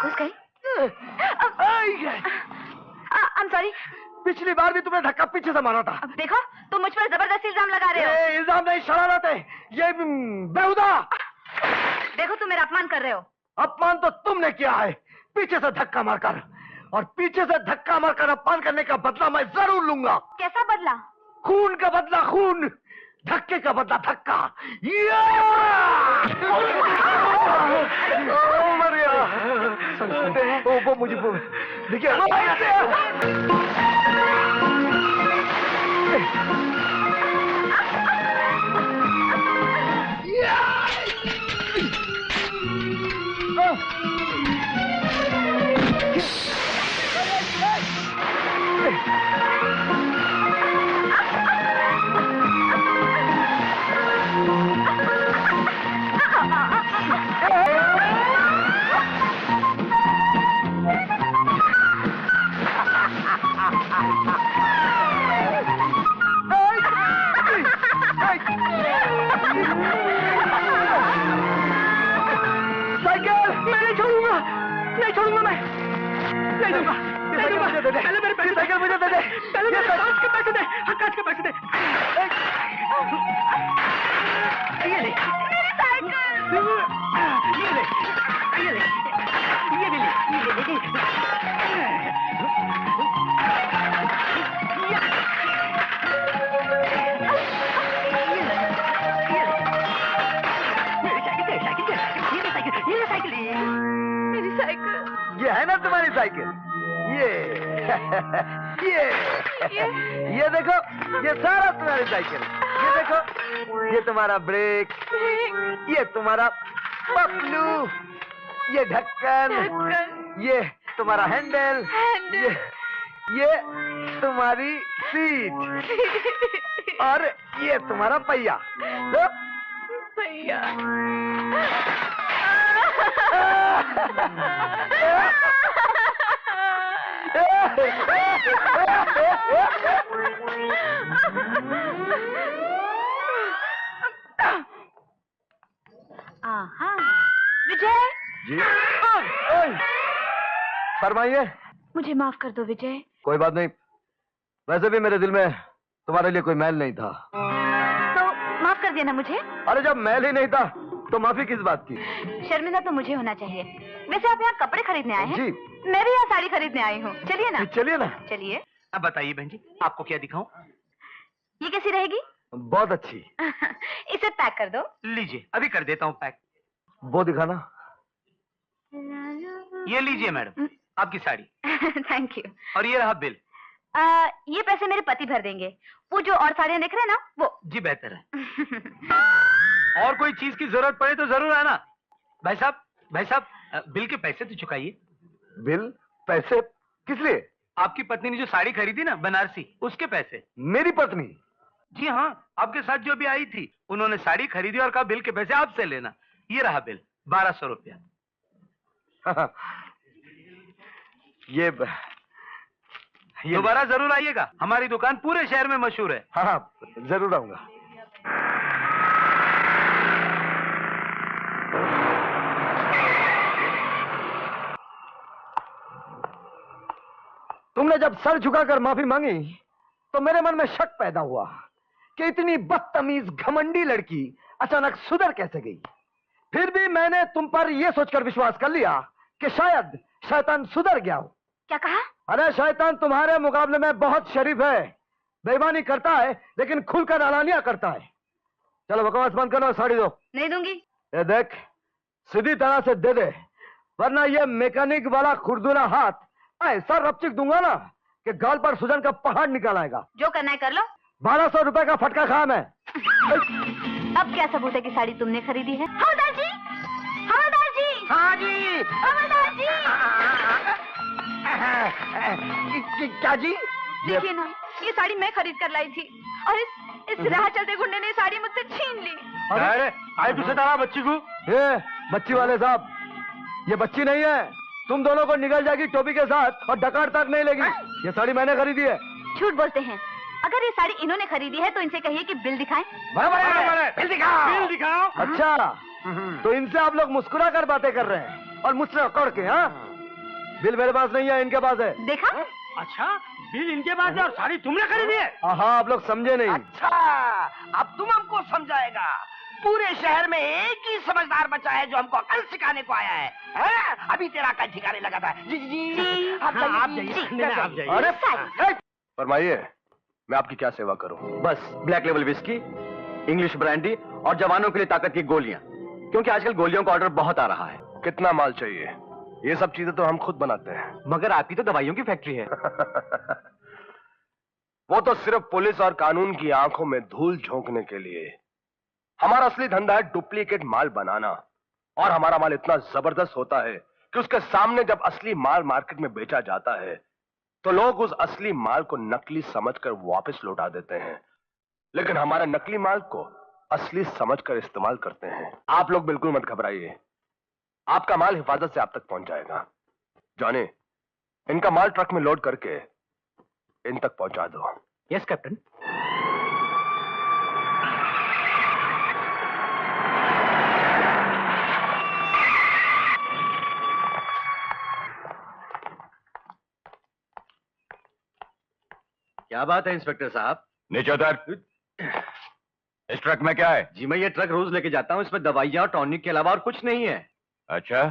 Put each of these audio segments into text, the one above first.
घुस गई। I'm sorry। पिछली बार भी तुमने धक्का पीछे से मारा था। अब देखो, तुम मुझ पर जबरदस्ती इल्जाम लगा रहे हो। इल्जाम नहीं, शरारत है ये। बेहुदा। देखो, तुम मेरा अपमान कर रहे हो। अपमान तो तुमने किया है, पीछे से धक्का मारकर। और पीछे से धक्का मारकर अपमान करने का बदला मैं जरूर लूंगा। कैसा बदला? खून का बदला खून, धक्के का बदला धक्का। वो मुझे देखिए। नहीं छोड़ूंगा मैं, नहीं दूंगा, नहीं दूंगा। पहले मेरे पैसे, साइकिल मुझे दे दे। पहले मेरे कांच के पैसे दे, कांच के पैसे दे। ये ले मेरी साइकिल, ये ले, ये ले, ये भी ले, ये ले। ये है ना तुम्हारी साइकिल? ये देखो, ये सारा तुम्हारी साइकिल। ये देखो, ये तुम्हारा ब्रेक, ये तुम्हारा पपलू, ये ढक्कन, ये तुम्हारा हैंडल, ये तुम्हारी सीट, और ये तुम्हारा पहिया। पहिया। विजय जी। फरमाइए। मुझे माफ कर दो विजय। कोई बात नहीं, वैसे भी मेरे दिल में तुम्हारे लिए कोई मैल नहीं था, तो माफ कर देना मुझे। अरे जब मैल ही नहीं था तो माफी किस बात की? शर्मिंदा तो मुझे होना चाहिए। वैसे आप यहाँ कपड़े खरीदने आए हैं? जी। मैं भी यहाँ साड़ी खरीदने आई हूँ। चलिए ना। चलिए ना। चलिए। अब बताइए बहन जी, आपको क्या दिखाऊं? ये कैसी रहेगी? बहुत अच्छी। इसे पैक कर दो। लीजिए, अभी कर देता हूँ पैक। वो दिखाना। ये लीजिए मैडम, आपकी साड़ी। Thank you. और ये रहा बिल। ये पैसे मेरे पति भर देंगे। वो जो और साड़ियाँ देख रहे हैं ना, वो। जी बेहतर है। और कोई चीज की जरूरत पड़े तो जरूर आना। भाई साहब, बिल के पैसे तो चुकाइए। बिल? पैसे किस लिए? आपकी पत्नी ने जो साड़ी खरीदी ना बनारसी, उसके पैसे। मेरी पत्नी? जी हाँ, आपके साथ जो भी आई थी, उन्होंने साड़ी खरीदी और कहा बिल के पैसे आपसे लेना। ये रहा बिल, 1200 रुपया। ये दोबारा जरूर आइएगा, हमारी दुकान पूरे शहर में मशहूर है। हाँ, जरूर आऊंगा। तुमने जब सर झुकाकर माफी मांगी तो मेरे मन में शक पैदा हुआ कि इतनी बदतमीज घमंडी लड़की अचानक सुधर कैसे गई। फिर भी मैंने तुम पर यह सोचकर विश्वास कर लिया कि शायद शैतान सुधर गया हो। क्या कहा? अरे शैतान तुम्हारे मुकाबले में बहुत शरीफ है, बेईमानी करता है लेकिन खुलकर अलानिया करता है। चलो बकवास बंद करो, साड़ी दो। नहीं दूंगी। ये देख, सीधी तरह से दे दे, वरना ये मैकेनिक वाला खुरदुरा हाथ ऐसा रपचिक दूंगा ना कि गाल पर सुजन का पहाड़ निकल आएगा। जो करना है कर लो। 1200 रुपए का फटका खाया मैं। अब क्या सबूत है कि साड़ी तुमने खरीदी है? हवलदार जी, हवलदार जी। हाँ जी। हवलदार जी। क्या जी? देखिए ना, ये साड़ी मैं खरीद कर लाई थी और इस राह चलते गुंडे ने साड़ी मुझसे छीन ली। अरे आई तुझसे तारा बच्ची को। ये बच्ची वाले साहब, ये बच्ची नहीं है, तुम दोनों को निकल जाएगी टोपी के साथ और डकार तक नहीं लेगी। ये साड़ी मैंने खरीदी है। झूठ बोलते हैं। अगर ये साड़ी इन्होंने खरीदी है तो इनसे कहिए कि बिल दिखाएं। बराबर है। बिल दिखाओ, बिल दिखाओ। अच्छा, तो इनसे आप लोग मुस्कुरा कर बातें कर रहे हैं और मुझसे अकड़ के? हाँ, बिल मेरे पास नहीं है, इनके पास है। देखा? अच्छा, बिल इनके पास है और साड़ी तुमने खरीदी है? हाँ, आप लोग समझे नहीं। अच्छा, अब तुम हमको समझाएगा। पूरे शहर में एक ही समझदार बच्चा है जो हमको अकल सिखाने को आया है। अभी तेरा अकल ठिकाने लगा था। जी जी जी, आप जाइए। अरे फरमाइए, मैं आपकी क्या सेवा करूं? बस black level whisky, English brandy और जवानों के लिए ताकत की गोलियां, क्योंकि आजकल गोलियों का ऑर्डर बहुत आ रहा है। कितना माल चाहिए? ये सब चीजें तो हम खुद बनाते हैं। मगर आपकी तो दवाइयों की फैक्ट्री है। वो तो सिर्फ पुलिस और कानून की आंखों में धूल झोंकने के लिए। हमारा असली धंधा है डुप्लीकेट माल बनाना, और हमारा माल इतना जबरदस्त होता है कि उसके सामने जब असली माल मार्केट में बेचा जाता है तो लोग उस असली माल को नकली समझकर वापस लौटा देते हैं, लेकिन हमारा नकली माल को असली समझकर इस्तेमाल करते हैं। आप लोग बिल्कुल मत घबराइए, आपका माल हिफाजत से आप तक पहुंच जाएगा। जॉनी, इनका माल ट्रक में लोड करके इन तक पहुंचा दो। Yes captain. क्या बात है इंस्पेक्टर साहब? नीचे उतर। इस ट्रक में क्या है? जी मैं ये ट्रक रोज लेके जाता हूँ, इसमें दवाइयाँ और टॉनिक के अलावा और कुछ नहीं है। अच्छा,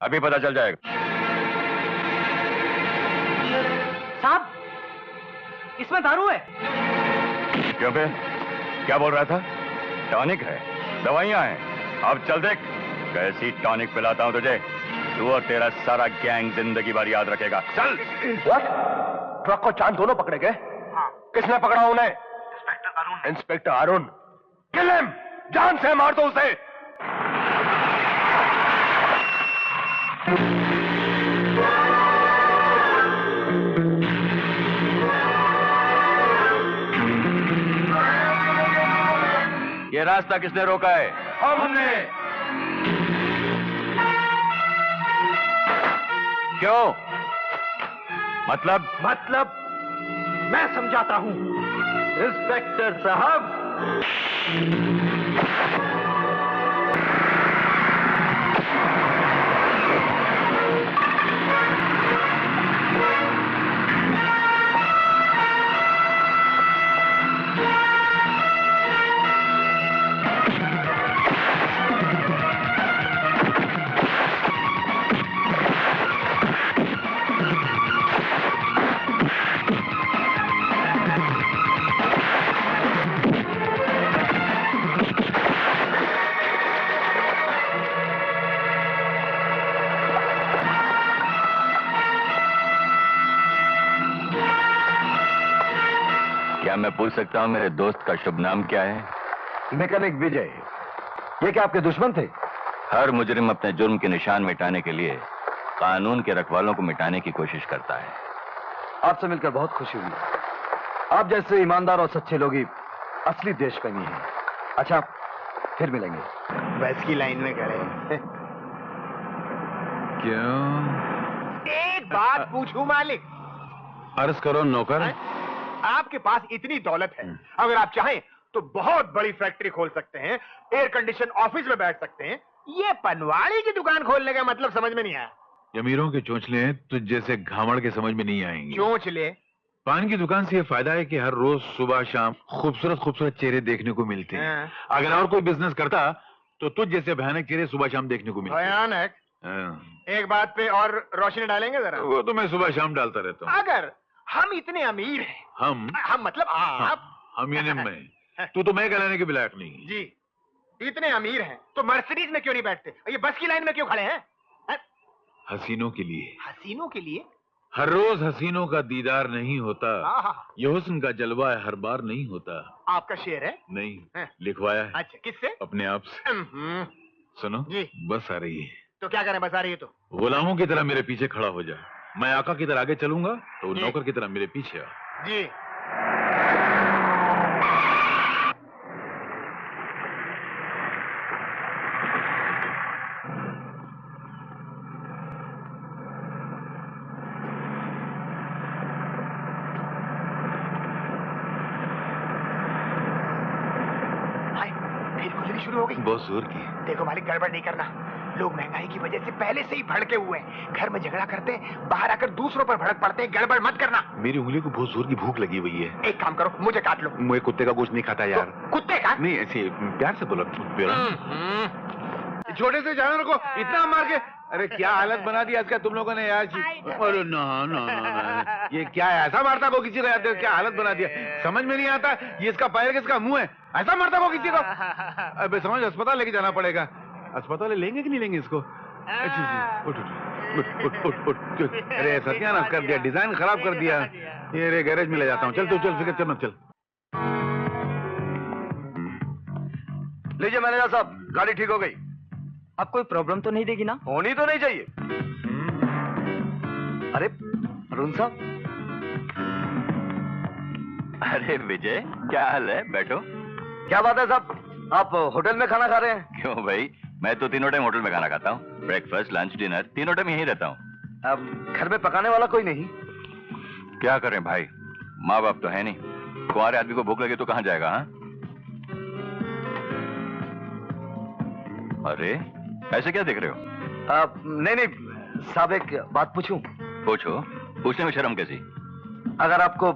अभी पता चल जाएगा। साहब, इसमें दारू है। क्यों बे? क्या बोल रहा था? टॉनिक है, दवाइयाँ हैं। अब चल देख कैसी टॉनिक पिलाता हूँ तुझे। तू और तेरा सारा गैंग जिंदगी भर याद रखेगा। चल। What? ट्रक और चांद दोनों पकड़े गए? किसने पकड़ा उन्हें? इंस्पेक्टर अरुण। किल हिम, जान से मार दो उसे। ये रास्ता किसने रोका है? हमने। क्यों? मतलब मैं समझाता हूं। इंस्पेक्टर साहब, क्या मैं पूछ सकता हूँ मेरे दोस्त का शुभ नाम क्या है? मैकेनिक विजय। ये क्या आपके दुश्मन थे? हर मुजरिम अपने जुर्म के निशान मिटाने के लिए कानून के रखवालों को मिटाने की कोशिश करता है। आपसे मिलकर बहुत खुशी हुई। आप जैसे ईमानदार और सच्चे लोग ही असली देशप्रेमी हैं। अच्छा, फिर मिलेंगे। बस की लाइन में खड़े। क्यों? एक बात पूछूं मालिक? अर्ज करो नौकर। आपके पास इतनी दौलत है, अगर आप चाहें तो बहुत बड़ी फैक्ट्री खोल सकते हैं, एयर कंडीशन ऑफिस में बैठ सकते हैं। ये पनवाड़ी की दुकान खोलने का मतलब समझ में नहीं आया। अमीरों के चोंचले तुझ जैसे घावड़ के समझ में नहीं आएंगे। चोंच ले। पान की दुकान से ये फायदा है कि हर रोज सुबह शाम खूबसूरत खूबसूरत चेहरे देखने को मिलते हैं। हाँ। अगर और कोई बिजनेस करता तो तुझ जैसे भयानक चेहरे सुबह शाम देखने को मिलते। भयानक। हाँ। एक बात पे और रोशनी डालेंगे जरा। वो तो मैं सुबह शाम डालता रहता हूँ। अगर हम इतने अमीर हैं, हम मतलब आप हम यानी मैं, तू तो मैं कहलाने के भी लायक नहीं। जी इतने अमीर हैं तो मर्सिडीज में क्यों नहीं बैठते? ये बस की लाइन में क्यों खड़े हैं? हसीनों के लिए। हसीनों के लिए? हर रोज हसीनों का दीदार नहीं होता, आहा। ये हुस्न का जलवा हर बार नहीं होता। आपका शेर है? नहीं, हाँ। लिखवाया है अच्छा, किससे? अपने आप से। सुनो जी। बस आ रही है। तो क्या करें, बस आ रही है तो? गुलामों की तरह मेरे पीछे खड़ा हो जा। मैं आका की तरह आगे चलूंगा तो जी। नौकर की तरह मेरे पीछे आ। जी। हाय, फिर गुजरी शुरू हो गई। बहुत जोर की। देखो मालिक, गड़बड़ नहीं करना। लोग महंगाई की वजह से पहले से ही भड़के हुए हैं। घर में झगड़ा करते हैं, बाहर आकर दूसरों पर भड़क पड़ते हैं। गड़बड़ मत करना। मेरी उंगली को बहुत जोर की भूख लगी हुई है। एक काम करो, मुझे काट लो। मुझे कुत्ते का गोश्त नहीं खाता यार। कुत्ते का? नहीं, ऐसे प्यार से बोलो। छोटे से जानवर को इतना मार के, अरे क्या हालत बना दिया इसका तुम लोगों ने यार। अरे ना ना ना, ये क्या है? ऐसा मारता को किसी को? क्या हालत बना दिया, समझ में नहीं आता। ये इसका पैर किसका मुंह है? ऐसा मारता को किसी को? अबे समझ, अस्पताल लेके जाना पड़ेगा। अस्पताल लेंगे कि नहीं लेंगे इसको? उठ उठ उठ उठ उठ। अरे सत्यानाश कर दिया, डिजाइन खराब कर दिया। ये रे गैरेज में ले जाता हूँ। चल तू चल, फिक्र चल चल। लीजिए मैनेजर साहब, गाड़ी ठीक हो गई। अब कोई प्रॉब्लम तो नहीं देगी ना? होनी तो नहीं चाहिए। अरे अरुण साहब। अरे विजय, क्या हाल है? बैठो। क्या बात है साहब, आप होटल में खाना खा रहे हैं? क्यों भाई, मैं तो तीनों टाइम होटल में खाना खाता हूँ। ब्रेकफास्ट, लंच, डिनर तीनों टाइम यहीं रहता हूँ। अब घर में पकाने वाला कोई नहीं? क्या करें भाई, माँ बाप तो है नहीं। कुंवारे आदमी को भूख लगे तो कहाँ जाएगा? हाँ, अरे ऐसे क्या देख रहे हो? नहीं नहीं साहब, एक बात पूछूं? पूछो, पूछने में शर्म कैसी? अगर आपको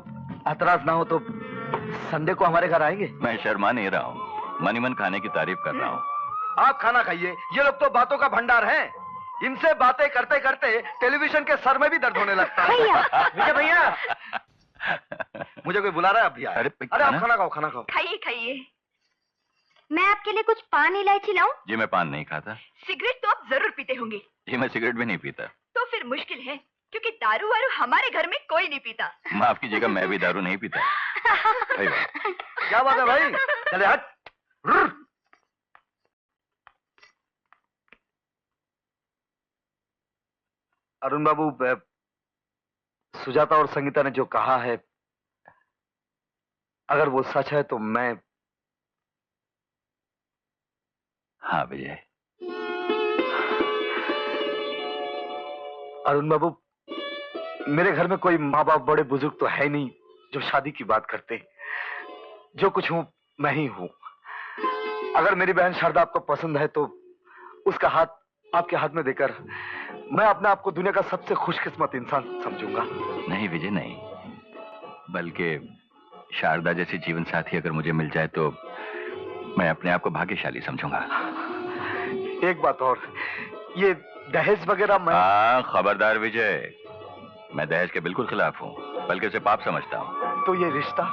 एतराज ना हो तो संडे को हमारे घर आएंगे? मैं शर्मा नहीं रहा हूँ, मन ही मन खाने की तारीफ कर रहा हूँ। आप खाना खाइए, ये लोग तो बातों का भंडार हैं। इनसे बातें करते करते टेलीविजन के सर में भी दर्द होने लगता है। विजय भैया, मुझे कोई बुला रहा है? अब भी आया। अरे आप खाना खाओ, खाना खाओ। खाइए खाइए। मैं आपके लिए कुछ पान इलायची लाऊं? जी मैं पान नहीं खाता। सिगरेट तो आप जरूर पीते होंगे। जी मैं सिगरेट भी नहीं पीता। तो फिर मुश्किल है, क्योंकि दारू वारू हमारे घर में कोई नहीं पीता। माफ कीजिएगा, मैं भी दारू नहीं पीता। भाई क्या बात है भाई, चले हट। अरुण बाबू, सुजाता और संगीता ने जो कहा है, अगर वो सच है तो मैं। हाँ विजय। अरुण बाबू, मेरे घर में कोई माँ बाप बड़े बुजुर्ग तो है नहीं जो शादी की बात करते। जो कुछ हूं मैं ही हूं। अगर मेरी बहन शारदा आपको पसंद है तो उसका हाथ आपके हाथ में देकर मैं अपने आप को दुनिया का सबसे खुशकिस्मत इंसान समझूंगा। नहीं विजय नहीं, बल्कि शारदा जैसी जीवन साथी अगर मुझे मिल जाए तो मैं अपने आप को भाग्यशाली समझूंगा। एक बात और, ये दहेज वगैरह मैं। हाँ खबरदार विजय, मैं दहेज के बिल्कुल खिलाफ हूँ, बल्कि उसे पाप समझता हूँ। तो ये रिश्ता?